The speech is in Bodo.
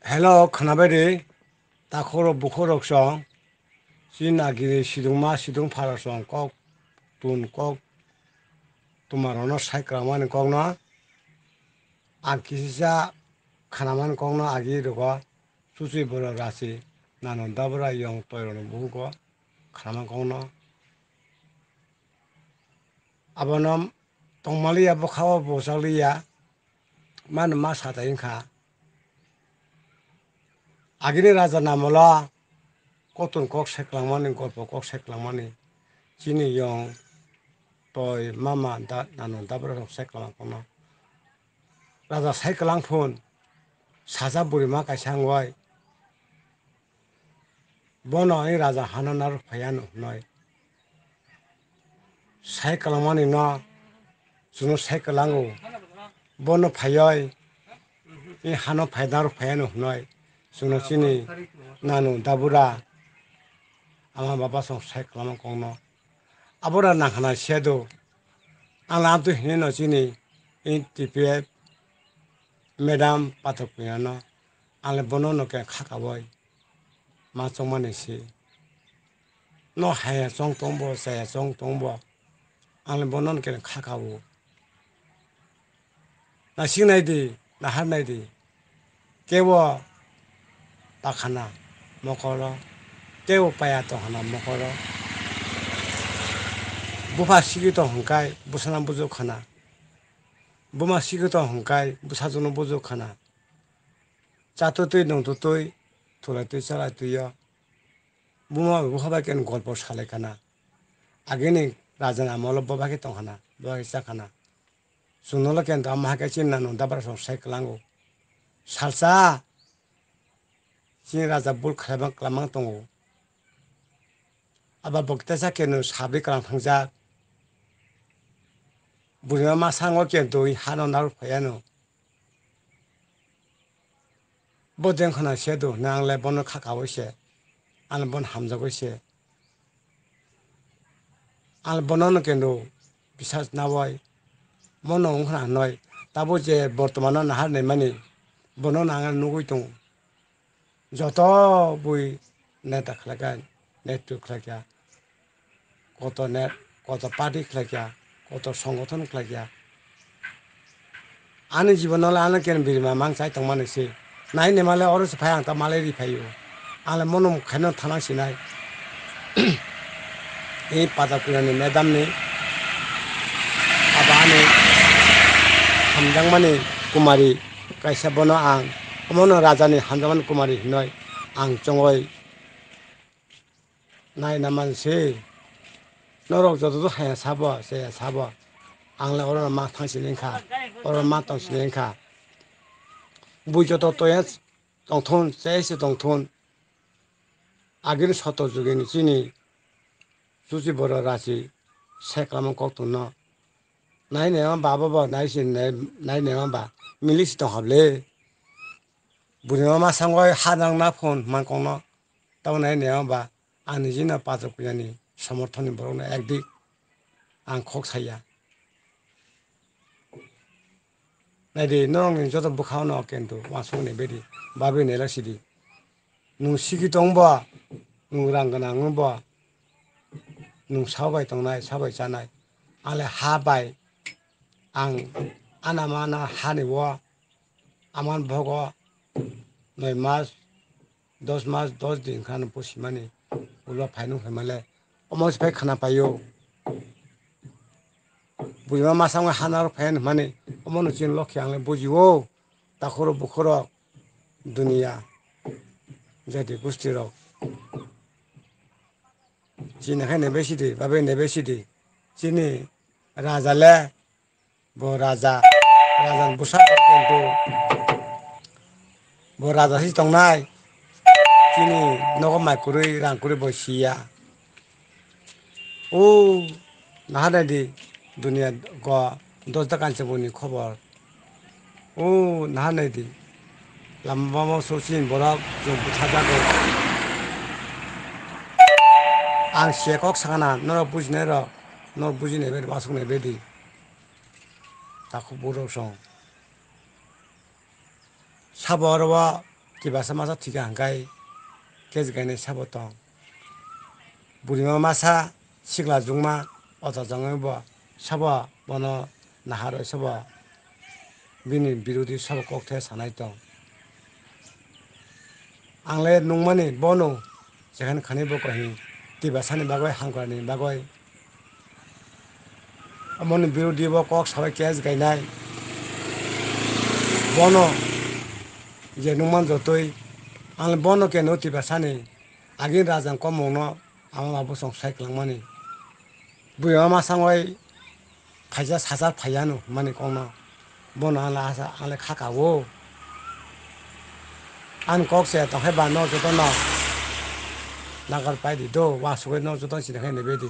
Hello, Khanabedi, Takoro Bukorok song, Sinagiri Siduma Sidung Paro song, Kok, Tun Kok, Tumarono Saikraman Kongna, Ankisa Khanaman Kongna Agi Rugo, Susi Bura Rasi, Nanondabra Young Toyon Bugo, Khanaman Kongna. Abanom, Tongmalia Bokawa Bosalia, Man Masata Inka. Agini Raja Namola, Cotton Cock Seklamani, Golpo Cock Seklamani, Chini Young. Toy mama da nanon dabra seklang kono raja seklang phun saja burima kaisang wai bono ai raja hananar phayan noi seklamani no suno seklango bono phayoi I hano phaydar phayan noi suno chini nanu dabura ama baba song seklang kono abora nakhana sedo ala tu hino chini in TPF Madam Pathopiyano, ale bono no ke khakaboy, ma chongmani si. No haya chong tongbo, saya chong tongbo, ale bono no ke khakabo. Na singnai di, na harnai di, kewo takhana mokoro, kewo paya tohana mokoro. Bufa sigi to hongkai, busana bujo khana. Buma sigi to hongkai, busajono bujo khana. Chato tui nong tui, tulai tui chalai tui yo. Buma bukhaba ken golpo salai kana. Agini rajan amolo babaki tongkhana, babaki chakhana. Sunolo ken to amahake chinna no dabra song seklango. Salsa chin raja bul khlabang klamang tongo. Aba boktesa ken sabri klang thangja. Burima masango ken to hano nar phayano. Bodeng khana sedo nang le bono khakawo se. An bon hamjago se. An bonono ken do bisas nawai. Mono khana noi. Tabo je bortomano nahar nei mani. Bono nangal nugui tong. Joto bui net akhlagan, net tu khlagya. Koto net, koto party khlagya, koto songothon khlagya. Ani jibonola ana ken birima mangchai tongmani si. Nai ne male oros phayang ta male ri phayo. Ale monom khaino thanang sinai. Ei Padapurani madam ni abani hamjangmani kumari kaisa bono ang mono rajani hamjangmani kumari hinoi ang chongoi nai naman se norok joto haya sabo se sabo angla oro ma thangsilengkha oro ma tongsilengkha bujoto toyas tongthon se tongthon agir soto jugeni chini susi boro rasi seklam koktuno nai ne baba ba nai sin nai ne ba milis to hable burima ma sangoi hadang na phone mangkongno taw nai ne ba ani jina pato kuyani समर्थन बरौना एकदिक आं खक साया नायदि नरंनि जत बुखावनो केन्तु वासंनि बेदि बाबे नेलासिदि नु सिगि दंबा नु रांगोना ngबा नु साबाय तंनाय साबाय जानाय आले हाबाय आं आनामाना हानिबो आमान भगो 9 मास 10 मास 10 दिन खान पसिमानि उला फाइनु हेमाले almost pay khana payo buima masang hanar fan mane omono chin lokhi angle bujiwo takhoro bukhoro dunia jadi gustiro china khane besidi babe ne besidi chini raja le bo raja rajan busa kentu bo raja hi tongnai chini nogo maikuri rangkuri bo sia 오 나하다디 두니야 거 도스다 간세보니 커버 오 나하네디 람바모 소신 뭐라 좀 찾아고 안 시에꼭 사가나 너로 부지내라 너 부지내 베리 마속내 베디 다코 보러서 사버와 tibasa masa tiga hangkai kes gainai sabo tong burima masa sigla jungma ota jangai bo sabo bono naharo sabo bini birodi sabo kokthe sanai tong angle nungmani bono jehan khani bo kahi tibasani bagoi hangkarni bagoi amoni birodi bo kok sabai kes gainai bono je nungman jotoi ang bono ke no tibasani agin rajang komongno ang abo song saiklangmani buya ma sangoi khaija sajar phayano mani kongno bono ala asa ale khakawo an kok se to heba no joto no nagar pai di do wa suwe no joto sin khai nebedi